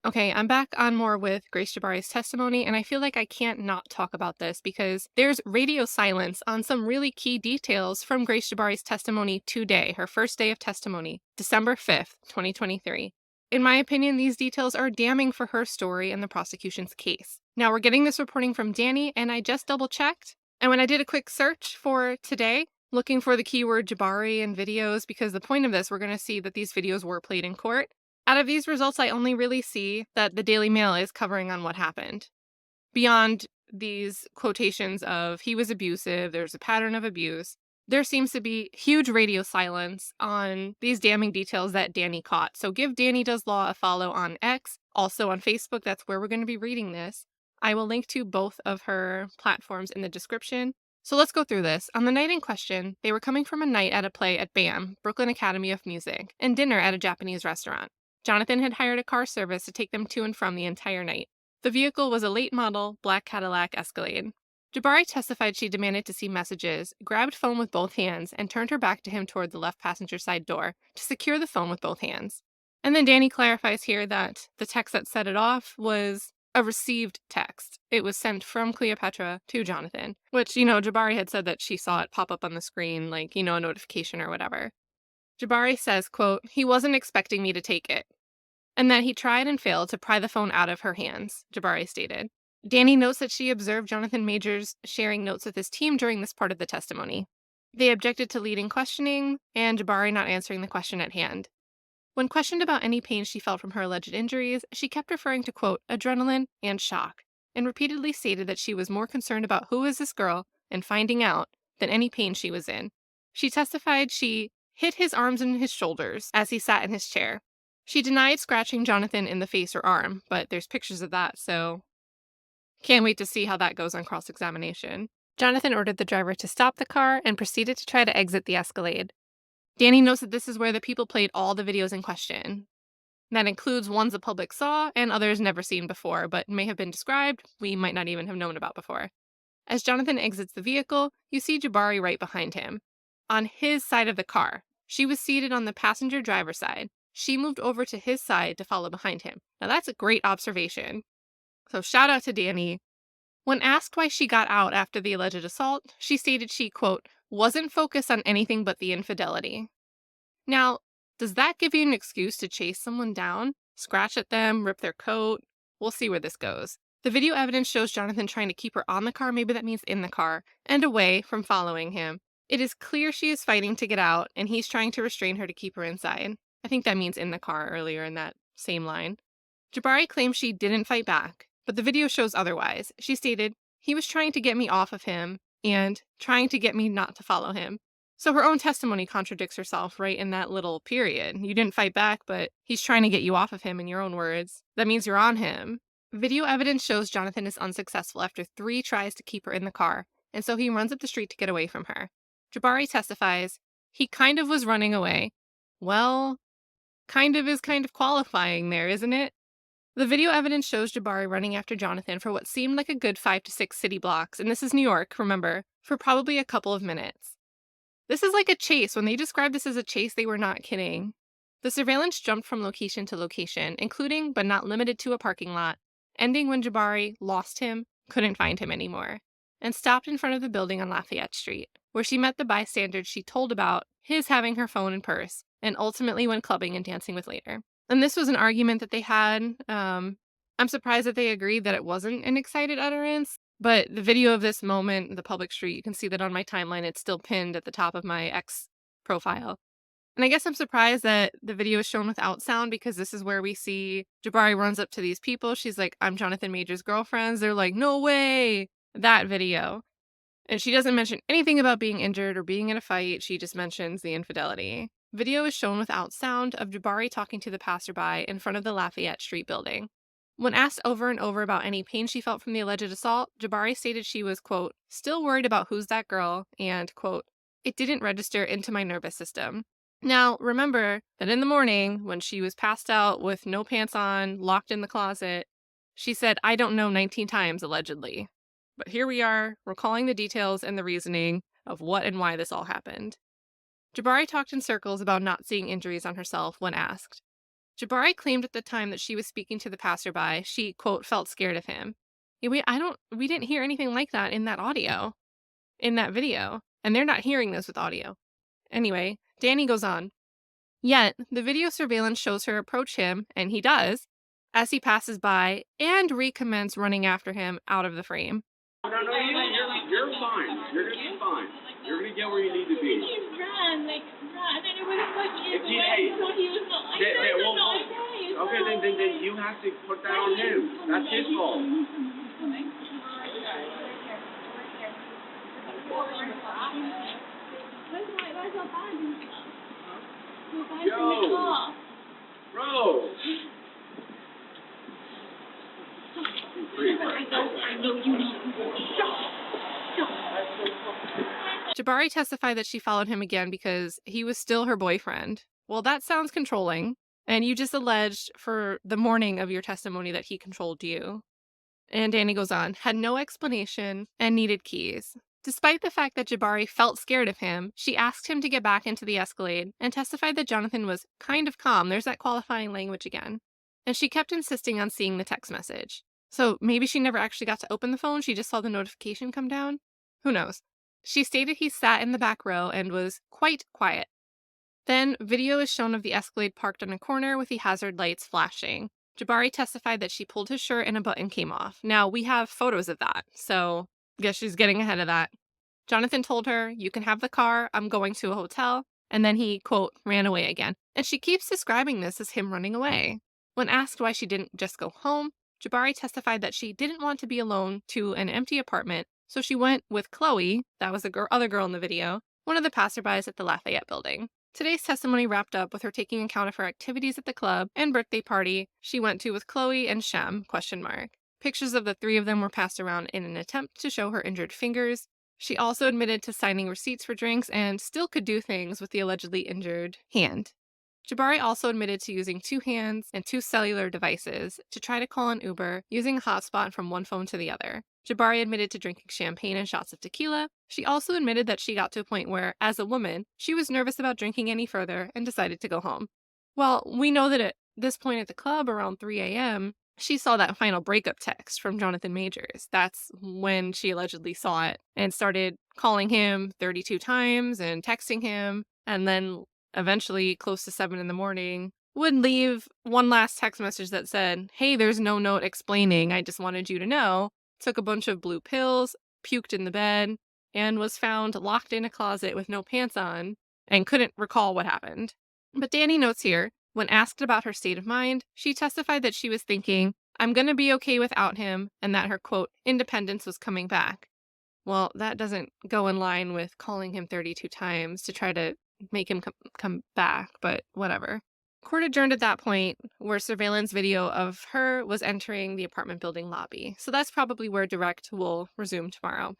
Okay, I'm back on more with Grace Jabbari's testimony, and I feel like I can't not talk about this because there's radio silence on some really key details from Grace Jabbari's testimony today, her first day of testimony, December 5th, 2023. In my opinion, these details are damning for her story and the prosecution's case. Now, we're getting this reporting from Dani, and I just double checked. And when I did a quick search for today, looking for the keyword Jabbari and videos, because the point of this, we're going to see that these videos were played in court. Out of these results, I only really see that the Daily Mail is covering on what happened. Beyond these quotations of he was abusive, there's a pattern of abuse, there seems to be huge radio silence on these damning details that Dani caught. So give Dani Does Law a follow on X, also on Facebook. That's where we're going to be reading this. I will link to both of her platforms in the description. So let's go through this. On the night in question, they were coming from a night at a play at BAM, Brooklyn Academy of Music, and dinner at a Japanese restaurant. Jonathan had hired a car service to take them to and from the entire night. The vehicle was a late model, black Cadillac Escalade. Jabbari testified she demanded to see messages, grabbed phone with both hands, and turned her back to him toward the left passenger side door to secure the phone with both hands. And then Dani clarifies here that the text that set it off was a received text. It was sent from Cleopetra to Jonathan, which, Jabbari had said that she saw it pop up on the screen, like, a notification or whatever. Jabbari says, quote, he wasn't expecting me to take it, and that he tried and failed to pry the phone out of her hands, Jabbari stated. Dani notes that she observed Jonathan Majors sharing notes with his team during this part of the testimony. They objected to leading questioning and Jabbari not answering the question at hand. When questioned about any pain she felt from her alleged injuries, she kept referring to, quote, adrenaline and shock, and repeatedly stated that she was more concerned about who is this girl and finding out than any pain she was in. She testified she hit his arms and his shoulders as he sat in his chair. She denied scratching Jonathan in the face or arm, but there's pictures of that, so can't wait to see how that goes on cross-examination. Jonathan ordered the driver to stop the car and proceeded to try to exit the Escalade. Dani knows that this is where the people played all the videos in question. That includes ones the public saw and others never seen before, but may have been described, we might not even have known about before. As Jonathan exits the vehicle, you see Jabbari right behind him. On his side of the car. She was seated on the passenger driver's side. She moved over to his side to follow behind him. Now that's a great observation. So shout out to Dani. When asked why she got out after the alleged assault, she stated she, quote, wasn't focused on anything but the infidelity. Now, does that give you an excuse to chase someone down, scratch at them, rip their coat? We'll see where this goes. The video evidence shows Jonathan trying to keep her on the car, maybe that means in the car, and away from following him. It is clear she is fighting to get out, and he's trying to restrain her to keep her inside. I think that means in the car earlier in that same line. Jabbari claims she didn't fight back, but the video shows otherwise. She stated, he was trying to get me off of him and trying to get me not to follow him. So her own testimony contradicts herself right in that little period. You didn't fight back, but he's trying to get you off of him in your own words. That means you're on him. Video evidence shows Jonathan is unsuccessful after 3 tries to keep her in the car, and so he runs up the street to get away from her. Jabbari testifies, he kind of was running away. Well, kind of is kind of qualifying there, isn't it? The video evidence shows Jabbari running after Jonathan for what seemed like a good 5 to 6 city blocks, and this is New York, remember, for probably a couple of minutes. This is like a chase. When they described this as a chase, they were not kidding. The surveillance jumped from location to location, including but not limited to a parking lot, ending when Jabbari lost him, couldn't find him anymore, and stopped in front of the building on Lafayette Street, where she met the bystanders she told about his having her phone and purse, and ultimately went clubbing and dancing with later. And this was an argument that they had. I'm surprised that they agreed that it wasn't an excited utterance, but the video of this moment, the public street, you can see that on my timeline, it's still pinned at the top of my X profile. And I guess I'm surprised that the video is shown without sound because this is where we see Jabbari runs up to these people. She's like, I'm Jonathan Majors' girlfriends. They're like, no way. That video. And she doesn't mention anything about being injured or being in a fight. She just mentions the infidelity. Video is shown without sound of Jabbari talking to the passerby in front of the Lafayette Street building. When asked over and over about any pain she felt from the alleged assault, Jabbari stated she was, quote, still worried about who's that girl, and, quote, it didn't register into my nervous system. Now, remember that in the morning, when she was passed out with no pants on, locked in the closet, she said, I don't know 19 times, allegedly. But here we are, recalling the details and the reasoning of what and why this all happened. Jabbari talked in circles about not seeing injuries on herself when asked. Jabbari claimed at the time that she was speaking to the passerby. She, quote, felt scared of him. Yeah, we didn't hear anything like that in that audio, in that video. And they're not hearing this with audio. Anyway, Dani goes on. Yet, the video surveillance shows her approach him, and he does, as he passes by and recommence running after him out of the frame. No, you're fine. You're going to be fine. You're going to get where you need to be. He ran, like, ran, and it was fucking If he, hey, okay, then you have to put that on him. That's his fault. Yo, bro. Jabbari testified that she followed him again because he was still her boyfriend. Well, that sounds controlling, and you just alleged for the morning of your testimony that he controlled you. And Dani goes on, had no explanation and needed keys. Despite the fact that Jabbari felt scared of him, she asked him to get back into the Escalade and testified that Jonathan was kind of calm. There's that qualifying language again. And she kept insisting on seeing the text message. So maybe she never actually got to open the phone, she just saw the notification come down? Who knows? She stated he sat in the back row and was quite quiet. Then, video is shown of the Escalade parked on a corner with the hazard lights flashing. Jabbari testified that she pulled his shirt and a button came off. Now, we have photos of that, so I guess she's getting ahead of that. Jonathan told her, "You can have the car, I'm going to a hotel," and then he, quote, ran away again. And she keeps describing this as him running away. When asked why she didn't just go home, Jabbari testified that she didn't want to be alone to an empty apartment, so she went with Chloe, that was the other girl in the video, one of the passerbys at the Lafayette building. Today's testimony wrapped up with her taking account of her activities at the club and birthday party she went to with Chloe and Shem, ? Pictures of the three of them were passed around in an attempt to show her injured fingers. She also admitted to signing receipts for drinks and still could do things with the allegedly injured hand. Jabbari also admitted to using 2 hands and 2 cellular devices to try to call an Uber using a hotspot from one phone to the other. Jabbari admitted to drinking champagne and shots of tequila. She also admitted that she got to a point where, as a woman, she was nervous about drinking any further and decided to go home. Well, we know that at this point at the club, around 3 a.m., she saw that final breakup text from Jonathan Majors. That's when she allegedly saw it and started calling him 32 times and texting him, and then eventually, close to 7 in the morning, would leave one last text message that said, "Hey, there's no note explaining, I just wanted you to know," took a bunch of blue pills, puked in the bed, and was found locked in a closet with no pants on and couldn't recall what happened. But Dani notes here, when asked about her state of mind, she testified that she was thinking, "I'm going to be okay without him," and that her, quote, independence was coming back. Well, that doesn't go in line with calling him 32 times to try to make him come back, but whatever. Court adjourned at that point, where surveillance video of her was entering the apartment building lobby. So that's probably where direct will resume tomorrow.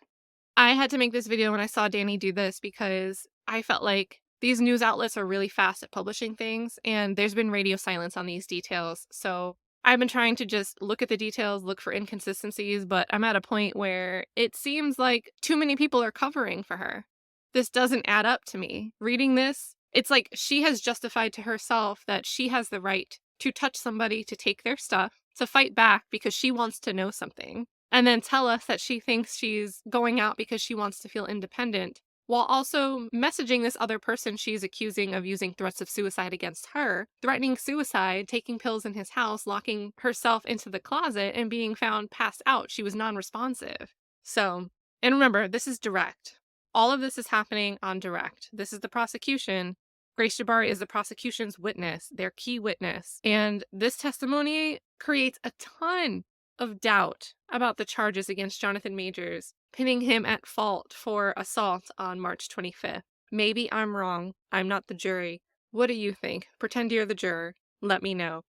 I had to make this video when I saw Dani do this because I felt like these news outlets are really fast at publishing things, and there's been radio silence on these details. So I've been trying to just look at the details, look for inconsistencies, but I'm at a point where it seems like too many people are covering for her. This doesn't add up to me. Reading this, it's like she has justified to herself that she has the right to touch somebody, to take their stuff, to fight back because she wants to know something, and then tell us that she thinks she's going out because she wants to feel independent, while also messaging this other person she's accusing of using threats of suicide against her, threatening suicide, taking pills in his house, locking herself into the closet, and being found passed out. She was non-responsive. So, and remember, this is direct. All of this is happening on direct. This is the prosecution. Grace Jabbari is the prosecution's witness, their key witness. And this testimony creates a ton of doubt about the charges against Jonathan Majors, pinning him at fault for assault on March 25th. Maybe I'm wrong. I'm not the jury. What do you think? Pretend you're the juror. Let me know.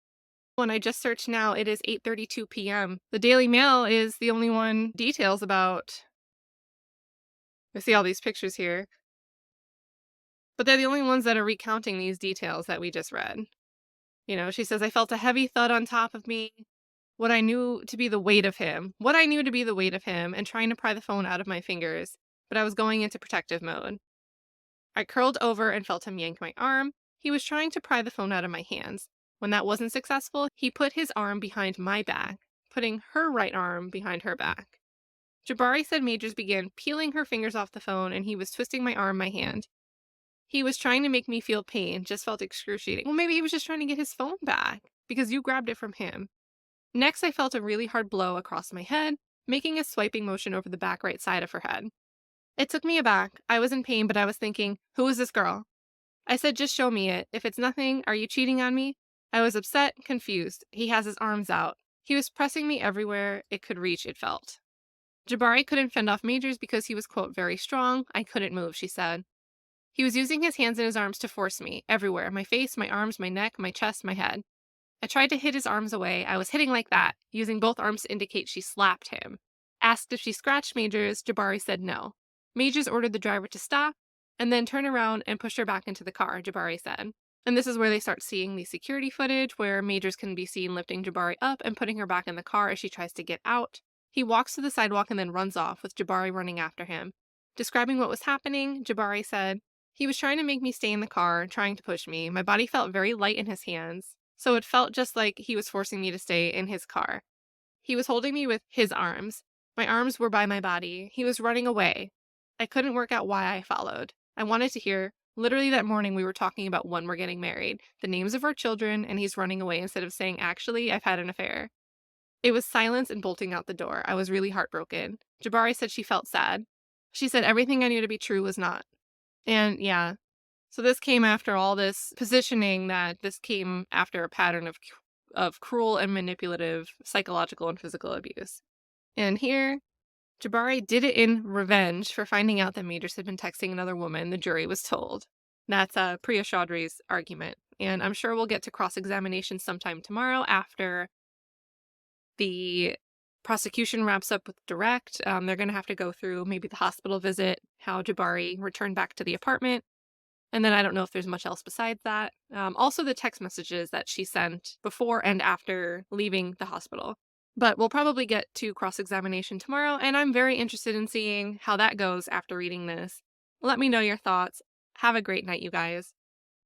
When I just searched now, it is 8:32 p.m. The Daily Mail is the only one details about... I see all these pictures here. But they're the only ones that are recounting these details that we just read. You know, she says, "I felt a heavy thud on top of me. What I knew to be the weight of him, and trying to pry the phone out of my fingers, but I was going into protective mode. I curled over and felt him yank my arm. He was trying to pry the phone out of my hands. When that wasn't successful, he put his arm behind my back, putting her right arm behind her back. Jabbari said Majors began peeling her fingers off the phone and he was twisting my arm, my hand. He was trying to make me feel pain, just felt excruciating. Well, maybe he was just trying to get his phone back because you grabbed it from him. Next, I felt a really hard blow across my head, making a swiping motion over the back right side of her head. It took me aback. I was in pain, but I was thinking, who is this girl? I said, just show me it. If it's nothing, are you cheating on me? I was upset, confused. He has his arms out. He was pressing me everywhere it could reach, it felt. Jabbari couldn't fend off Majors because he was, quote, very strong. I couldn't move, she said. He was using his hands and his arms to force me, everywhere. My face, my arms, my neck, my chest, my head. I tried to hit his arms away. I was hitting like that, using both arms to indicate she slapped him. Asked if she scratched Majors, Jabbari said no. Majors ordered the driver to stop, and then turn around and push her back into the car, Jabbari said. And this is where they start seeing the security footage, where Majors can be seen lifting Jabbari up and putting her back in the car as she tries to get out. He walks to the sidewalk and then runs off, with Jabbari running after him. Describing what was happening, Jabbari said, he was trying to make me stay in the car, trying to push me. My body felt very light in his hands, so it felt just like he was forcing me to stay in his car. He was holding me with his arms. My arms were by my body. He was running away. I couldn't work out why I followed. I wanted to hear, literally that morning we were talking about when we're getting married, the names of our children, and he's running away instead of saying, actually, I've had an affair. It was silence and bolting out the door. I was really heartbroken. Jabbari said she felt sad. She said everything I knew to be true was not. And yeah, so this came after all this positioning that this came after a pattern of cruel and manipulative psychological and physical abuse. And here, Jabbari did it in revenge for finding out that Majors had been texting another woman, the jury was told. That's Priya Chaudhry's argument. And I'm sure we'll get to cross-examination sometime tomorrow after the prosecution wraps up with direct. They're going to have to go through maybe the hospital visit, how Jabbari returned back to the apartment. And then I don't know if there's much else besides that. Also the text messages that she sent before and after leaving the hospital. But we'll probably get to cross-examination tomorrow, and I'm very interested in seeing how that goes after reading this. Let me know your thoughts. Have a great night, you guys.